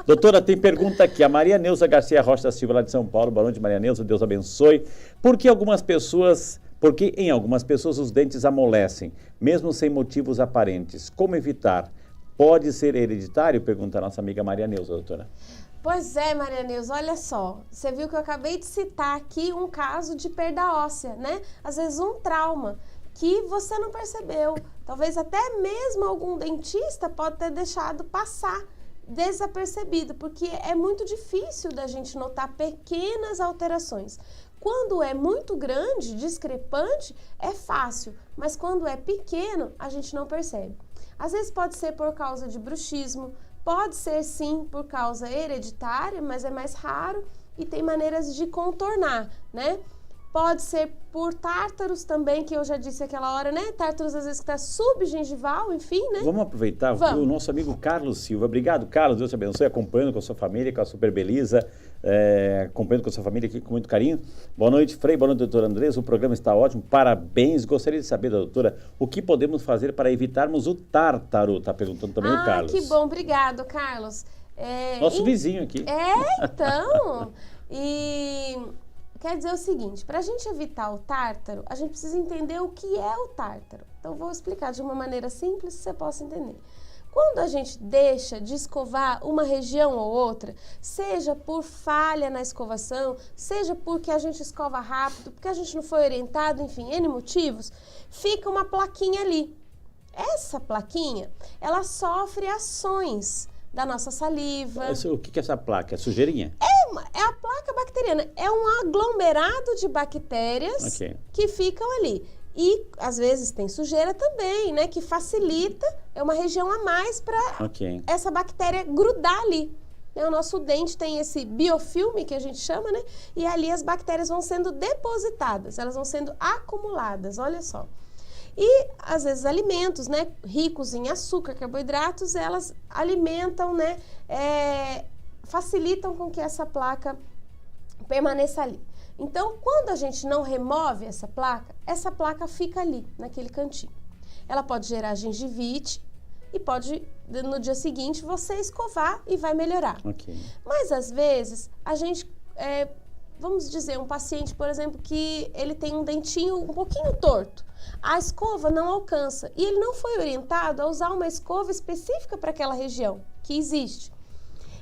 Doutora, tem pergunta aqui. A Maria Neuza Garcia Rocha da Silva, lá de São Paulo. Boa noite, Maria Neuza. Deus abençoe. Por que em algumas pessoas os dentes amolecem, mesmo sem motivos aparentes? Como evitar? Pode ser hereditário? Pergunta a nossa amiga Maria Neuza, doutora. Pois é, Maria Neuza, olha só, você viu que eu acabei de citar aqui um caso de perda óssea, né? Às vezes um trauma que você não percebeu, talvez até mesmo algum dentista pode ter deixado passar desapercebido, porque é muito difícil da gente notar pequenas alterações. Quando é muito grande, discrepante, é fácil, mas quando é pequeno, a gente não percebe. Às vezes pode ser por causa de bruxismo, pode ser sim por causa hereditária, mas é mais raro e tem maneiras de contornar, né? Pode ser por tártaros também, que eu já disse aquela hora, né? Tártaros às vezes que está subgengival, enfim, né? Vamos aproveitar o nosso amigo Carlos Silva. Obrigado, Carlos. Deus te abençoe. Acompanhando com a sua família, com a Super Belisa. Acompanhando com a sua família aqui com muito carinho. Boa noite, Frei. Boa noite, doutora Andressa. O programa está ótimo. Parabéns. Gostaria de saber da doutora o que podemos fazer para evitarmos o tártaro. Está perguntando também o Carlos. Que bom. Obrigado, Carlos. Nosso vizinho aqui. Então. Quer dizer o seguinte, para a gente evitar o tártaro, a gente precisa entender o que é o tártaro. Então, vou explicar de uma maneira simples que você possa entender. Quando a gente deixa de escovar uma região ou outra, seja por falha na escovação, seja porque a gente escova rápido, porque a gente não foi orientado, enfim, N motivos, fica uma plaquinha ali. Essa plaquinha, ela sofre ações da nossa saliva. O que é essa placa? É sujeirinha? É a placa bacteriana. É um aglomerado de bactérias que ficam ali. E, às vezes, tem sujeira também, né? Que facilita, é uma região a mais para essa bactéria grudar ali. O nosso dente tem esse biofilme, que a gente chama, né? E ali as bactérias vão sendo depositadas, elas vão sendo acumuladas, olha só. E, às vezes, alimentos, né, ricos em açúcar, carboidratos, elas alimentam, né, facilitam com que essa placa permaneça ali. Então, quando a gente não remove essa placa fica ali, naquele cantinho. Ela pode gerar gengivite e pode, no dia seguinte, você escovar e vai melhorar. Mas, às vezes, a gente... vamos dizer, um paciente, por exemplo, que ele tem um dentinho um pouquinho torto. A escova não alcança e ele não foi orientado a usar uma escova específica para aquela região que existe.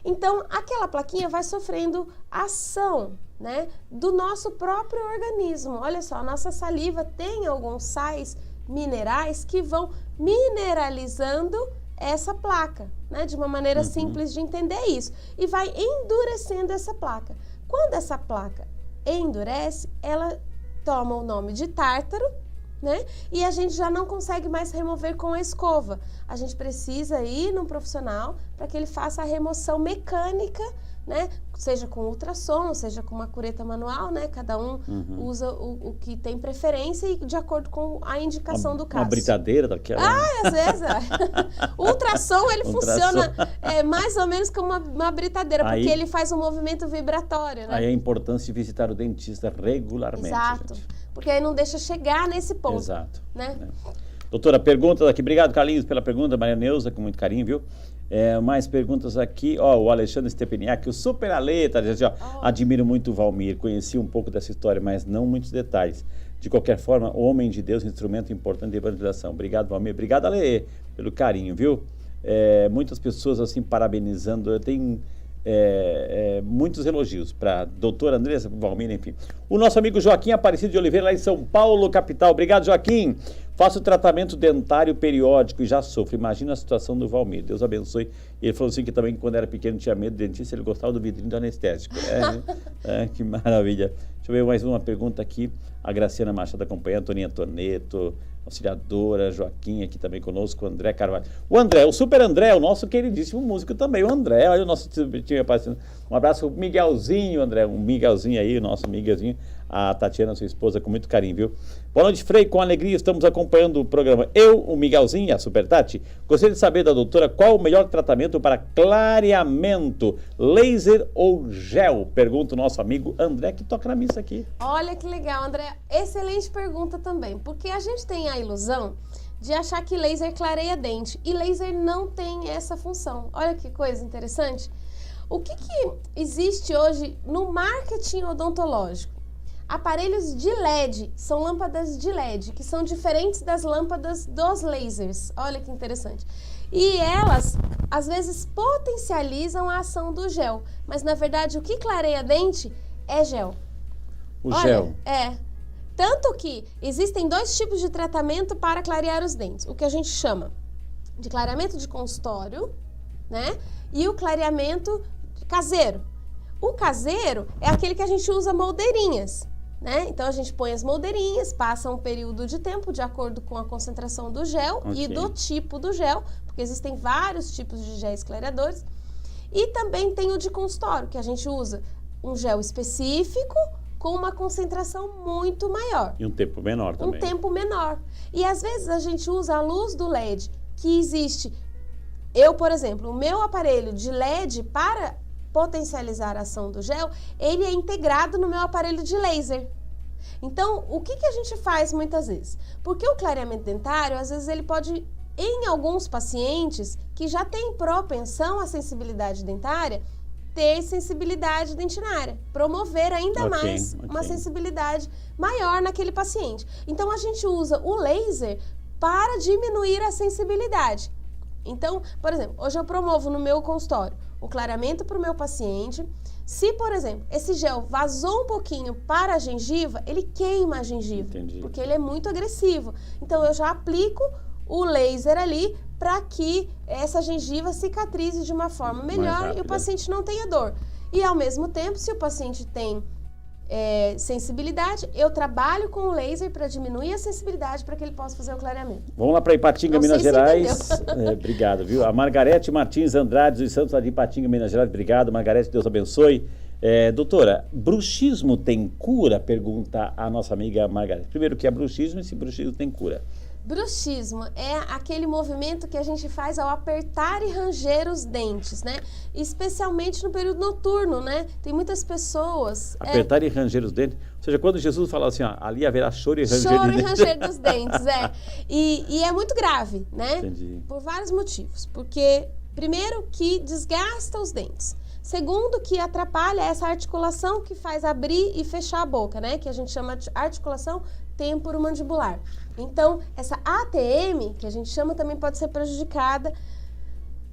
Então, aquela plaquinha vai sofrendo ação, né, do nosso próprio organismo. Olha só, a nossa saliva tem alguns sais minerais que vão mineralizando essa placa, né, de uma maneira simples de entender isso. E vai endurecendo essa placa. Quando essa placa endurece, ela toma o nome de tártaro, né? E a gente já não consegue mais remover com a escova. A gente precisa ir num profissional para que ele faça a remoção mecânica, né? Seja com ultrassom, seja com uma cureta manual, né? Cada um usa o que tem preferência e de acordo com a indicação do caso. Uma britadeira daquela? Às vezes. O ultrassom, ele funciona mais ou menos como uma britadeira, porque ele faz um movimento vibratório, né? Aí a importância de visitar o dentista regularmente. Exato. Gente. Porque aí não deixa chegar nesse ponto. Exato. Né? Doutora, perguntas aqui. Obrigado, Carlinhos, pela pergunta. Maria Neuza, com muito carinho, viu? Mais perguntas aqui. O Alexandre Stepeniak, o Super Ale, tá dizendo assim, admiro muito o Valmir, conheci um pouco dessa história, mas não muitos detalhes. De qualquer forma, o homem de Deus, instrumento importante de evangelização. Obrigado, Valmir. Obrigado, Ale, pelo carinho, viu? Muitas pessoas, assim, parabenizando. Eu tenho... muitos elogios para doutora Andressa, Valmir, enfim. O nosso amigo Joaquim Aparecido de Oliveira, lá em São Paulo, capital. Obrigado, Joaquim. Faço tratamento dentário periódico e já sofro. Imagina a situação do Valmir. Deus abençoe. Ele falou assim que também, quando era pequeno, tinha medo de dentista, ele gostava do vidrinho do anestésico. Que maravilha. Deixa eu ver mais uma pergunta aqui. A Graciana Machado acompanha, Toninha Toneto, auxiliadora, Joaquim aqui também conosco, o André Carvalho. O André, o Super André, o nosso queridíssimo músico também, o André, olha o nosso time aparecendo. Um abraço, o Miguelzinho, André, um Miguelzinho aí, o nosso Miguelzinho, a Tatiana, sua esposa, com muito carinho, viu? Boa noite, Frei, com alegria estamos acompanhando o programa. Eu, o Miguelzinho e a Super Tati, gostaria de saber da doutora qual o melhor tratamento para clareamento, laser ou gel? Pergunta o nosso amigo André, que toca na missa aqui. Olha que legal, André, excelente pergunta também, porque a gente tem a ilusão de achar que laser clareia dente, e laser não tem essa função. Olha que coisa interessante. O que existe hoje no marketing odontológico? Aparelhos de LED, são lâmpadas de LED, que são diferentes das lâmpadas dos lasers. Olha que interessante. E elas, às vezes, potencializam a ação do gel. Mas, na verdade, o que clareia dente é gel. Gel. É. Tanto que existem 2 tipos de tratamento para clarear os dentes. O que a gente chama de clareamento de consultório, né? E o clareamento caseiro. O caseiro é aquele que a gente usa moldeirinhas, né? Então, a gente põe as moldeirinhas, passa um período de tempo de acordo com a concentração do gel e do tipo do gel, porque existem vários tipos de géis clareadores. E também tem o de consultório, que a gente usa um gel específico com uma concentração muito maior. E um tempo menor também. Um tempo menor. E, às vezes, a gente usa a luz do LED, que existe. Eu, por exemplo, o meu aparelho de LED para potencializar a ação do gel, ele é integrado no meu aparelho de laser. Então, o que a gente faz muitas vezes? Porque o clareamento dentário, às vezes, ele pode, em alguns pacientes que já têm propensão à sensibilidade dentária, ter sensibilidade dentinária, promover ainda mais uma sensibilidade maior naquele paciente. Então, a gente usa o laser para diminuir a sensibilidade. Então, por exemplo, hoje eu promovo no meu consultório o clareamento para o meu paciente. Se, por exemplo, esse gel vazou um pouquinho para a gengiva, ele queima a gengiva, porque ele é muito agressivo. Então, eu já aplico o laser ali para que essa gengiva cicatrize de uma forma melhor e o paciente não tenha dor. E, ao mesmo tempo, se o paciente tem sensibilidade, eu trabalho com o laser para diminuir a sensibilidade para que ele possa fazer o clareamento. Vamos lá para Ipatinga, Minas Gerais. Obrigado, viu? A Margarete Martins Andrade dos Santos, lá de Ipatinga, Minas Gerais. Obrigado, Margarete, Deus abençoe. Doutora, bruxismo tem cura? Pergunta a nossa amiga Margarete. Primeiro, o que é bruxismo e se bruxismo tem cura? Bruxismo é aquele movimento que a gente faz ao apertar e ranger os dentes, né? Especialmente no período noturno, né? Tem muitas pessoas... Apertar e ranger os dentes? Ou seja, quando Jesus fala assim, ó, ali haverá choro e ranger de dentes. Choro e ranger dos dentes, E é muito grave, né? Entendi. Por vários motivos. Porque, primeiro, que desgasta os dentes. Segundo, que atrapalha essa articulação que faz abrir e fechar a boca, né? Que a gente chama de articulação temporomandibular. Então, essa ATM, que a gente chama, também pode ser prejudicada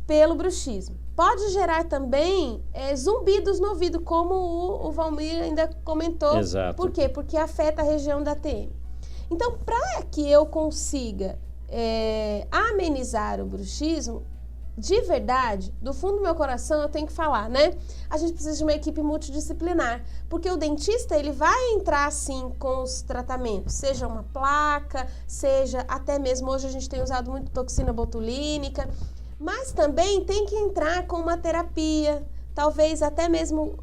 pelo bruxismo. Pode gerar também zumbidos no ouvido, como o Valmir ainda comentou. Exato. Por quê? Porque afeta a região da ATM. Então, para que eu consiga amenizar o bruxismo, de verdade, do fundo do meu coração, eu tenho que falar, né? A gente precisa de uma equipe multidisciplinar, porque o dentista, ele vai entrar, sim, com os tratamentos, seja uma placa, seja até mesmo, hoje a gente tem usado muito toxina botulínica, mas também tem que entrar com uma terapia, talvez até mesmo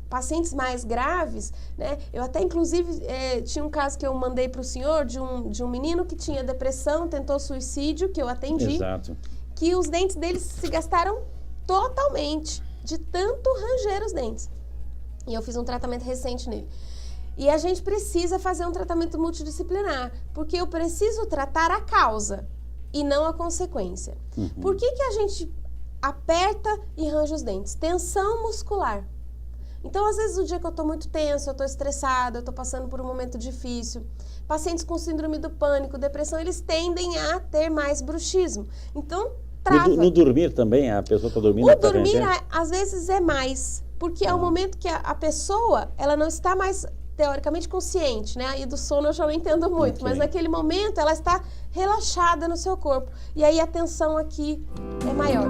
pacientes mais graves, né? Eu até, inclusive, tinha um caso que eu mandei para o senhor de um menino que tinha depressão, tentou suicídio, que eu atendi. Exato. Que os dentes deles se gastaram totalmente, de tanto ranger os dentes. E eu fiz um tratamento recente nele. E a gente precisa fazer um tratamento multidisciplinar, porque eu preciso tratar a causa e não a consequência. Uhum. Por que a gente aperta e range os dentes? Tensão muscular. Então, às vezes, o dia que eu estou muito tenso, eu estou estressada, eu estou passando por um momento difícil. Pacientes com síndrome do pânico, depressão, eles tendem a ter mais bruxismo. Então, trava. No dormir também, a pessoa está dormindo? O dormir, às vezes, é mais. Porque é o momento que a pessoa, ela não está mais, teoricamente, consciente, né? E do sono eu já não entendo muito. Mas naquele momento, ela está relaxada no seu corpo. E aí, a tensão aqui é maior.